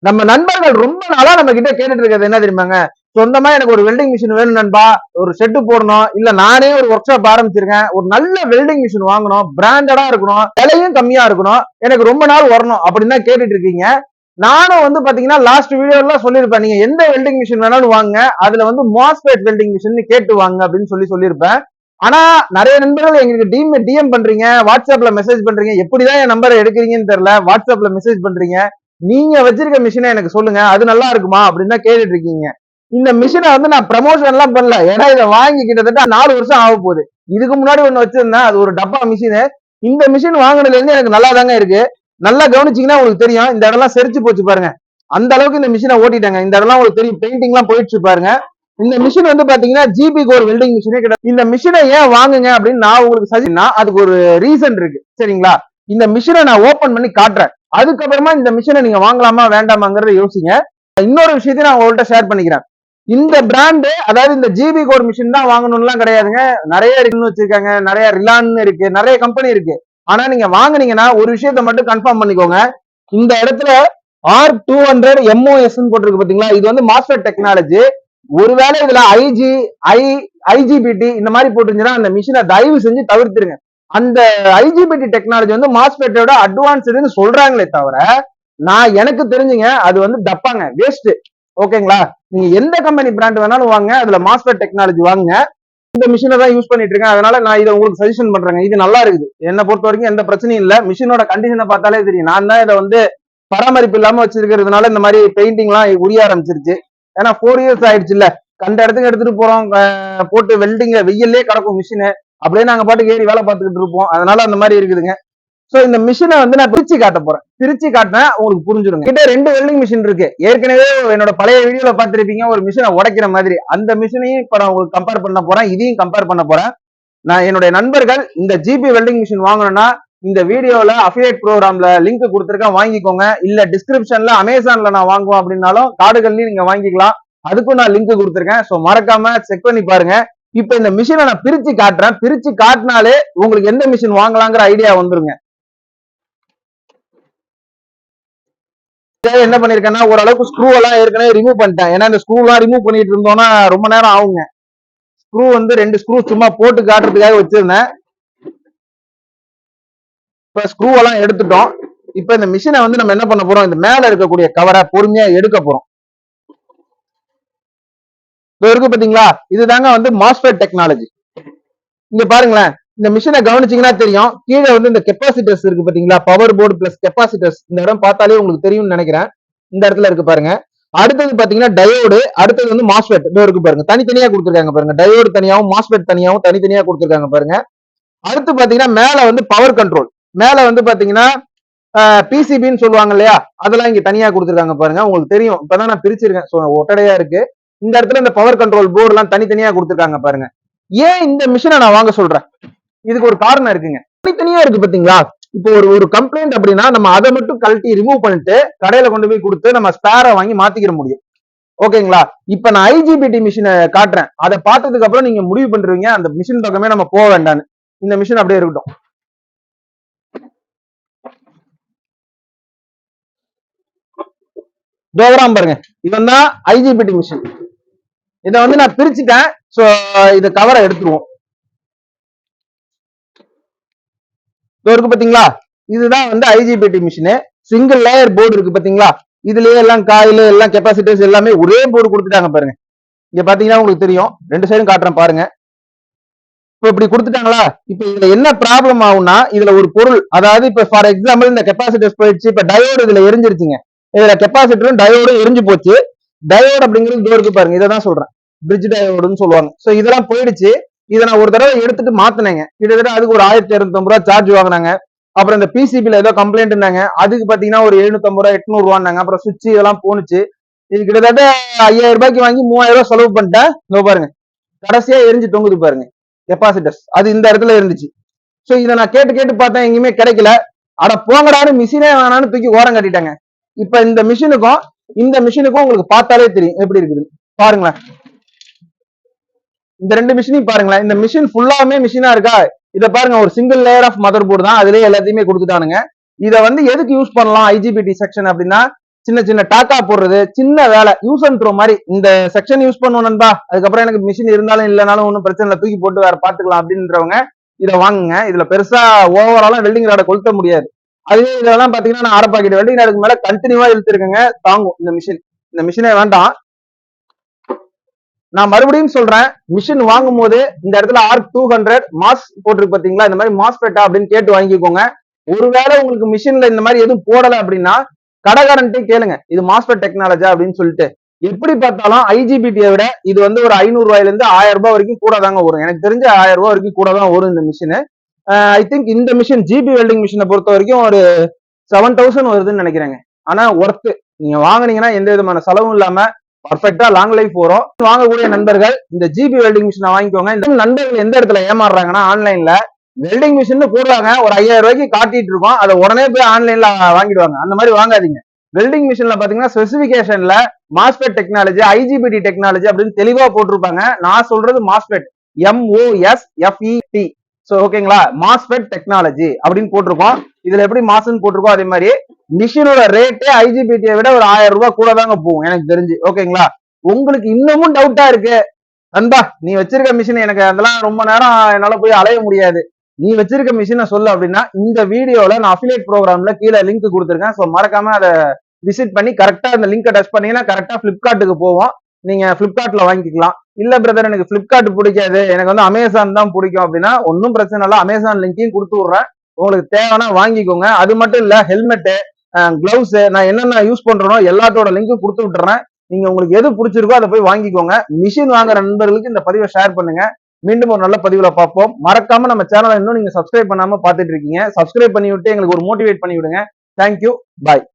நம்ம நண்பர்கள் ரொம்ப நாளா நம்ம கிட்ட கேட்டுட்டு இருக்கிறது என்ன தெரியுமாங்க, சொந்தமா எனக்கு ஒரு வெல்டிங் மிஷின் வேணும் நண்பா, ஒரு ஷெட்டு போடணும், இல்ல நானே ஒரு ஒர்க் ஷாப் ஆரம்பிச்சிருக்கேன், ஒரு நல்ல வெல்டிங் மிஷின் வாங்கணும், பிராண்டடா இருக்கணும், விலையும் கம்மியா இருக்கணும், எனக்கு ரொம்ப நாள் வரணும் அப்படின்னு தான் கேட்டுட்டு இருக்கீங்க. நானும் வந்து பாத்தீங்கன்னா லாஸ்ட் வீடியோல சொல்லியிருப்பேன், நீங்க எந்த வெல்டிங் மிஷின் வேணாலும் வாங்க, அதுல வந்து மாஸ்பெட் வெல்டிங் மிஷின் கேட்டு வாங்க அப்படின்னு சொல்லியிருப்பேன். ஆனா நிறைய நண்பர்கள் எங்களுக்கு டிஎம் பண்றீங்க, வாட்ஸ்அப்ல மெசேஜ் பண்றீங்க, எப்படிதான் என் நம்பரை எடுக்கிறீங்கன்னு தெரியல, வாட்ஸ்அப்ல மெசேஜ் பண்றீங்க, நீங்க வச்சிருக்க மிஷினை எனக்கு சொல்லுங்க, அது நல்லா இருக்குமா அப்படின்னு தான் கேட்டுட்டு இருக்கீங்க. இந்த மிஷினை வந்து நான் ப்ரமோஷன் எல்லாம் பண்ணல, ஏன்னா இதை வாங்கி கிட்டத்தட்ட 4 வருஷம் ஆக போகுது. இதுக்கு முன்னாடி ஒண்ணு வச்சிருந்தேன், அது ஒரு டப்பா மிஷின். இந்த மிஷின் வாங்கினதுல இருந்து எனக்கு நல்லா தாங்க இருக்கு. நல்லா கவனிச்சீங்கன்னா உங்களுக்கு தெரியும், இந்த இடம்லாம் செரிச்சு போச்சு பாருங்க, அந்த அளவுக்கு இந்த மிஷினை ஓட்டிட்டாங்க. இந்த இடம்லாம் உங்களுக்கு தெரியும், பெயிண்டிங் எல்லாம் போயிடுச்சு பாருங்க. இந்த மிஷின் வந்து பாத்தீங்கன்னா ஜிபி கோர் வெல்டிங் மிஷினே கிடையாது. இந்த மிஷினை ஏன் வாங்குங்க அப்படின்னு நான் உங்களுக்கு சஜெஸ்ட், அதுக்கு ஒரு ரீசன் இருக்கு சரிங்களா. இந்த மிஷினை நான் ஓபன் பண்ணி காட்டுறேன், அதுக்கப்புறமா இந்த மிஷினை நீங்க வாங்கலாமா வேண்டாமாங்கிறத யோசிங்க. இன்னொரு விஷயத்தையும் நான் உங்கள்கிட்ட ஷேர் பண்ணிக்கிறேன். இந்த பிராண்டு, அதாவது இந்த ஜிபி கோர் மிஷின் தான் வாங்கணும்லாம் கிடையாதுங்க. நிறைய வச்சிருக்காங்க, நிறைய ரிலான்னு இருக்கு, நிறைய கம்பெனி இருக்கு. ஆனா நீங்க வாங்குனீங்கன்னா ஒரு விஷயத்த மட்டும் கன்ஃபார்ம் பண்ணிக்கோங்க, இந்த இடத்துல R200 MOS போட்டிருக்கு பாத்தீங்களா, இது வந்து மாஸ்டர் டெக்னாலஜி. ஒருவேளை இதுல ஐஜிபிடி இந்த மாதிரி போட்டுருந்துச்சுன்னா அந்த மிஷினை தயவு செஞ்சு தவிர்த்துருங்க. அந்த ஐஜிபிடி டெக்னாலஜி வந்து மாஸ்பெட்டோட அட்வான்ஸ்டுன்னு சொல்றாங்களே தவிர, நான் எனக்கு தெரிஞ்சுங்க அது வந்து தப்பாங்க, வேஸ்ட். ஓகேங்களா, நீங்க எந்த கம்பெனி பிராண்ட் வேணாலும் வாங்க, அதுல மாஸ்பெட் டெக்னாலஜி வாங்க. இந்த மிஷினை தான் யூஸ் பண்ணிட்டு இருக்கேன், அதனால நான் இதை உங்களுக்கு சஜஷன் பண்றேங்க. இது நல்லா இருக்குது, என்ன பொறுத்த வரைக்கும் எந்த பிரச்சனையும் இல்ல. மிஷினோட கண்டிஷனை பார்த்தாலே தெரியும், நான் தான் இதை வந்து பராமரிப்பு இல்லாம வச்சிருக்கிறதுனால இந்த மாதிரி பெயிண்டிங் எல்லாம் உரிய ஆரம்பிச்சிருச்சு. ஏன்னா 4 இயர்ஸ் ஆயிடுச்சு இல்ல, கண்ட இடத்துக்கு எடுத்துட்டு போறோம், போட்டு வெல்டிங்க வெயிலே கிடக்கும் மிஷினு, அப்படியே நாங்க பாட்டுக்கு ஏறி வேலை பார்த்துக்கிட்டு இருப்போம், அதனால அந்த மாதிரி இருக்குதுங்க. சோ இந்த மிஷினை வந்து நான் பிரிச்சு காட்ட போறேன், பிரிச்சு காட்டினா உங்களுக்கு புரிஞ்சிருங்க. கிட்ட 2 வெல்டிங் மிஷின் இருக்கு, ஏற்கனவே என்னோட பழைய வீடியோல பார்த்திருப்பீங்க ஒரு மிஷினை உடைக்கிற மாதிரி, அந்த மிஷினையும் இப்ப நான் உங்களுக்கு கம்பேர் பண்ண போறேன், இதையும் கம்பேர் பண்ண போறேன். நான் என்னுடைய நண்பர்கள் இந்த ஜிபி வெல்டிங் மிஷின் வாங்கணும்னா இந்த வீடியோல அஃபிலியேட் ப்ரோக்ராம்ல லிங்க் கொடுத்துருக்கேன், வாங்கிக்கோங்க. இல்ல டிஸ்கிரிப்ஷன்ல அமேசான்ல நான் வாங்குவோம் அப்படின்னாலும் கார்டுகள்லயும் நீங்க வாங்கிக்கலாம், அதுக்கும் நான் லிங்க் கொடுத்துருக்கேன். சோ மறக்காம செக் பண்ணி பாருங்க. இப்ப இந்த மிஷினை நான் பிரிச்சு காட்டுறேன், பிரிச்சு காட்டினாலே உங்களுக்கு எந்த மிஷின் வாங்கலாங்கிற ஐடியா வந்துருங்க. என்ன பண்ணிருக்கேன்னா ஓரளவுக்கு ஸ்க்ரூ எல்லாம் ஏற்கனவே ரிமூவ் பண்ணிட்டேன், ஏன்னா இந்த ஸ்க்ரூ எல்லாம் ரிமூவ் பண்ணிட்டு இருந்தோம்னா ரொம்ப நேரம் ஆகுங்க. ஸ்க்ரூ வந்து 2 ஸ்க்ரூ சும்மா போட்டு காட்டுறதுக்காக வச்சிருந்தேன். இப்ப ஸ்க்ரூ எல்லாம் எடுத்துட்டோம். இப்ப இந்த மிஷினை வந்து நம்ம என்ன பண்ண போறோம், இந்த மேல இருக்கக்கூடிய கவரை பொறுமையா எடுக்க போறோம். இருக்கு பாத்தீங்களா, இதுதாங்க வந்து மாஸ்பெட் டெக்னாலஜி. இங்க பாருங்களேன், இந்த மிஷினை கவனிச்சீங்கன்னா தெரியும், கீழே வந்து இந்த கெப்பாசிட்டர்ஸ் இருக்கு பாத்தீங்களா, பவர் போர்டு பிளஸ் கெப்பாசிட்டர்ஸ், இந்த இடம் பார்த்தாலே உங்களுக்கு தெரியும்னு நினைக்கிறேன், இந்த இடத்துல இருக்கு பாருங்க. அடுத்தது பாத்தீங்கன்னா டயோடு, அடுத்தது வந்து மாஸ்பெட் இருக்கு பாருங்க, தனித்தனியா கொடுத்துருக்காங்க பாருங்க, டயோடு தனியாவும் மாஸ்பெட் தனியாவும் தனித்தனியா கொடுத்துருக்காங்க பாருங்க. அடுத்து பாத்தீங்கன்னா மேல வந்து பவர் கண்ட்ரோல், மேல வந்து பாத்தீங்கன்னா பிசிபின்னு சொல்லுவாங்க இல்லையா, அதெல்லாம் இங்க தனியா கொடுத்துருக்காங்க பாருங்க, உங்களுக்கு தெரியும். இப்பதான் நான் பிரிச்சிருக்கேன், ஒட்டடையா இருக்கு. இந்த இடத்துல இந்த பவர் கண்ட்ரோல் போர்டு எல்லாம் தனித்தனியா கொடுத்துருக்காங்க பாருங்க. ஏன் இந்த மிஷினை நான் வாங்க சொல்றேன், இதுக்கு ஒரு காரணம் இருக்குங்க. தனித்தனியா இருக்கு பாத்தீங்களா. இப்போ ஒரு கம்ப்ளைண்ட் அப்படின்னா நம்ம அதை மட்டும் கழட்டி ரிமூவ் பண்ணிட்டு கடையில கொண்டு போய் கொடுத்து நம்ம ஸ்பேரை வாங்கி மாத்திக்கிற முடியும். ஓகேங்களா, இப்ப நான் ஐஜிபிடி மிஷினை காட்டுறேன், அதை பார்த்ததுக்கு அப்புறம் நீங்க முடிவு பண்றீங்க அந்த மிஷின் பக்கமே நம்ம போக வேண்டான்னு. இந்த மிஷின் அப்படியே இருக்கட்டும். பாருங்க, இவன் தான் ஐஜிபிடி மிஷின். இதை வந்து நான் பிரிச்சுட்டேன், சோ இதை கவரை எடுத்துருவோம். இருக்கு பாத்தீங்களா, இதுதான் வந்து IGBT machine. Single layer board இருக்கு பாத்தீங்களா, இதுலயே எல்லாம் காயில் எல்லாம் கெப்பாசிட்டர்ஸ் எல்லாமே ஒரே போர்டு கொடுத்துட்டாங்க பாருங்க. இங்க பாத்தீங்கன்னா உங்களுக்கு தெரியும், 2 சைடும் காட்டுறேன் பாருங்க. இப்ப இப்படி கொடுத்துட்டாங்களா. இப்ப இதுல என்ன ப்ராப்ளம் ஆகும்னா, இதுல ஒரு பொருள், அதாவது இப்ப ஃபார் எக்ஸாம்பிள் இந்த கெப்பாசிட்டர்ஸ் போயிடுச்சு, இப்ப டயோடு இதுல எரிஞ்சிருச்சுங்க, இதுல கெப்பாசிட்டரும் டயோடும் எரிஞ்சு போச்சு. டயோடு அப்படிங்கிறது இருக்கு பாருங்க, இதான் சொல்றேன், பிரிட்ஜ் டயோடுன்னு சொல்லுவாங்க. சோ இதெல்லாம் போயிடுச்சு. இதை நான் ஒரு தடவை எடுத்துட்டு மாத்தினேங்க, கிட்டத்தட்ட அதுக்கு ஒரு 1250 ரூபாய் சார்ஜ் வாங்கினாங்க. அப்புறம் இந்த பிசிபில ஏதோ கம்ப்ளைண்ட் இருந்தாங்க, அதுக்கு பாத்தீங்கன்னா ஒரு 750 ரூபாய் 800 ரூபான்னாங்க. அப்புறம் சுவிட்ச் இதெல்லாம் போனுச்சு. இது கிட்டத்தட்ட 5000 ரூபாய்க்கு வாங்கி 3000 ரூபாய் செலவு பண்ணிட்டேன். இதோ பாருங்க, கடைசியா எரிஞ்சு தொங்குது பாருங்க கெப்பாசிட்டர்ஸ், அது இந்த இடத்துல இருந்துச்சு. சோ இதை நான் கேட்டு கேட்டு பார்த்தேன், எங்கேயுமே கிடைக்கல. அட போங்கடான்னு மிஷினே வேணான்னு தூக்கி ஓரம் கட்டிட்டாங்க. இப்ப இந்த மிஷினுக்கும் உங்களுக்கு பார்த்தாலே தெரியும் எப்படி இருக்குது பாருங்களேன். இந்த 2 மிஷினையும் பாருங்களேன், இந்த மிஷின் ஃபுல்லாமே மிஷினா இருக்கா. இதை பாருங்க, ஒரு single layer of mother board தான், அதுலயே எல்லாத்தையுமே கொடுத்துட்டானுங்க. இதை வந்து எதுக்கு யூஸ் பண்ணலாம் ஐஜிபிடி செக்ஷன் அப்படின்னா, சின்ன சின்ன டாக்கா போடுறது, சின்ன வேலை, யூஸ் அண்ட் த்ரோ மாதிரி. இந்த செக்ஷன் யூஸ் பண்ணுவோம் நண்பா, அதுக்கப்புறம் எனக்கு மிஷின் இருந்தாலும் இல்லைனாலும் ஒன்றும் பிரச்சனை இல்லை, தூக்கி போட்டு வேற பாத்துக்கலாம் அப்படின்றவங்க இதை வாங்குங்க. இதுல பெருசா ஓவராலாம் வெல்டிங் ராடை கொளுத்த முடியாது. அதுவே இதெல்லாம் பாத்தீங்கன்னா நான் 1/2 பாக்கெட் வெல்டிங் ராடுக்கு மேல கண்டினியூவா இழுத்துருக்கேங்க, தாங்கும் இந்த மிஷின். இந்த மிஷினே வேண்டாம். நான் மறுபடியும் சொல்றேன், மிஷின் வாங்கும் போது இந்த இடத்துல R200 மாஸ் போட்டிருக்கு பாத்தீங்களா, இந்த மாதிரி மாஸ்பெட்டா அப்படின்னு கேட்டு வாங்கிக்கோங்க. ஒருவேளை உங்களுக்கு மிஷின்ல இந்த மாதிரி எதுவும் போடல அப்படின்னா கடைக்காரன்ட்டே கேளுங்க, இது மாஸ்பெட் டெக்னாலஜா அப்படின்னு சொல்லிட்டு. எப்படி பார்த்தாலும் ஐஜிபிடியை விட இது வந்து ஒரு 500 ரூபாயில இருந்து 1000 ரூபாய் வரைக்கும் கூட தாங்க வரும். எனக்கு தெரிஞ்ச 1000 ரூபாய் வரைக்கும் கூட தான் வரும் இந்த மிஷின். ஐ திங்க் இந்த மிஷின் ஜிபி வெல்டிங் மிஷினை பொறுத்த வரைக்கும் ஒரு 7000 வருதுன்னு நினைக்கிறேங்க. ஆனா ஒர்த்து, நீங்க வாங்குனீங்கன்னா எந்த விதமான செலவும் இல்லாம பர்ஃபெக்டா லாங் லைஃப் வரும். வாங்கக்கூடிய நண்பர்கள் இந்த ஜிபி வெல்டிங் மிஷினை வாங்கிக்கோங்க. இந்த நண்பர்கள் எந்த இடத்துல ஏமாறுறாங்கன்னா, ஆன்லைன்ல வெல்டிங் மிஷின் போடுறாங்க, ஒரு 5000 ரூபாய்க்கு காட்டிட்டு இருக்கோம், அதை உடனே போய் ஆன்லைன்ல வாங்கிடுவாங்க. அந்த மாதிரி வாங்காதீங்க. வெல்டிங் மிஷின்ல பாத்தீங்கன்னா ஸ்பெசிபிகேஷன்ல மாஸ்பெட் டெக்னாலஜி, ஐஜிபிடி டெக்னாலஜி அப்படின்னு தெளிவா போட்டிருப்பாங்க. நான் சொல்றது மாஸ்பெட், MOSFET. சோ ஓகேங்களா, மாஸ்பெட் டெக்னாலஜி அப்படின்னு போட்டிருக்கோம். இதுல எப்படி மாஸ்ன்னு போட்டிருக்கோம் அதே மாதிரி மிஷினோட ரேட்டு ஐஜிபிடியை விட ஒரு 1000 ரூபாய் கூட தாங்க போகும் எனக்கு தெரிஞ்சு. ஓகேங்களா, உங்களுக்கு இன்னமும் டவுட்டா இருக்கு நண்பா, நீ வச்சிருக்க மிஷின் எனக்கு அதெல்லாம் ரொம்ப நேரம் என்னால போய் அலைய முடியாது, நீ வச்சிருக்க மிஷினை சொல்லு அப்படின்னா இந்த வீடியோல நான் அஃபிலியேட் ப்ரோக்ராம்ல கீழே லிங்க் கொடுத்துருக்கேன். ஸோ மறக்காம அதை விசிட் பண்ணி கரெக்டா அந்த லிங்கை டச் பண்ணீங்கன்னா கரெக்டா பிளிப்கார்ட்டுக்கு போவோம். நீங்க பிளிப்கார்ட்ல வாங்கிக்கலாம். இல்ல பிரதர் எனக்கு பிளிப்கார்ட் பிடிக்காது, எனக்கு வந்து அமேசான் தான் பிடிக்கும் அப்படின்னா ஒன்னும் பிரச்சனை இல்லை, அமேசான் லிங்கையும் கொடுத்து விடுறேன், உங்களுக்கு தேவைன்னா வாங்கிக்கோங்க. அது மட்டும் இல்ல, ஹெல்மெட்டு, கிளவுஸ், நான் என்னென்ன யூஸ் பண்றேனோ எல்லாத்தோட லிங்க்கும் கொடுத்து விட்டுறேன். நீங்க உங்களுக்கு எது பிடிச்சிருக்கோ அதை போய் வாங்கிக்கோங்க. மிஷின் வாங்குற நண்பர்களுக்கு இந்த பதிவை ஷேர் பண்ணுங்க. மீண்டும் ஒரு நல்ல பதிவுல பார்ப்போம். மறக்காம நம்ம சேனலை இன்னும் நீங்க சப்ஸ்கிரைப் பண்ணாம பாத்துட்டு இருக்கீங்க, சப்ஸ்கிரைப் பண்ணி விட்டு எங்களுக்கு ஒரு மோட்டிவேட் பண்ணி விடுங்க. தேங்க்யூ, பாய்.